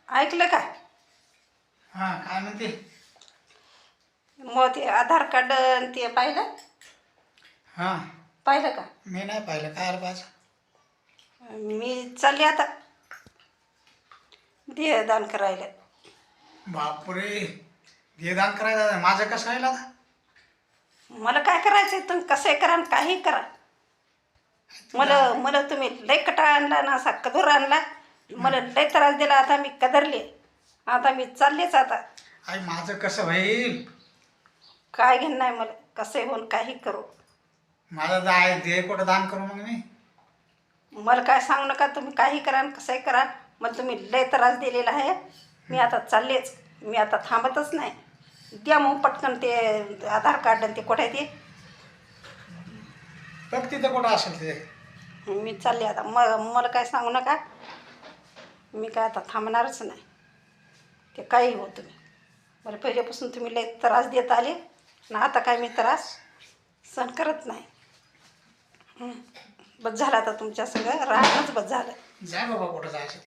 ऐकलं का? हां, काय म्हणते? मग ते आधार कार्ड आणि ते पाहिलं हां, पाहिलं का? मी नाही पाहिलं. काय आलं पाहिजे? मी चालले आता देहदान करायला. बापरे! देहदान करायचं माझं कसं राहिलं आता? मला काय करायचं आहे? तुम्ही कसंही करा आणि काही करा. मला मला तुम्ही लय कटाळा आणला ना, असा कदर आणला. मला लय त्रास दिला. आता मी कदरले. आता मी चाललेच आता. आई माझं कसं होईल? काय घेणं नाही मला. कसंही होऊन काही करू. माझं जाय देह कुठं दान करू मग मी? मला काय सांगू नका. तुम्ही काही करा आणि कसंही करा. मला तुम्ही लय त्रास दिलेला आहे. मी आता चाललेच. मी आता थांबतच नाही. द्या मग पटकन ते आधार कार्ड आणि ते कुठे आहे ते. बघ तिथं कुठं असेल ते. मी चालले आता. मला काय सांगू नका. मी काय आता थांबणारच नाही. ते काही हो तुम्ही. मला पहिल्यापासून तुम्ही लय त्रास देत आले आणि आता काय मी त्रास सहन करत नाही. बस झालं आता तुमच्या सगळं राहणंच बस झालं. जाय बाबा कुठं जायचं.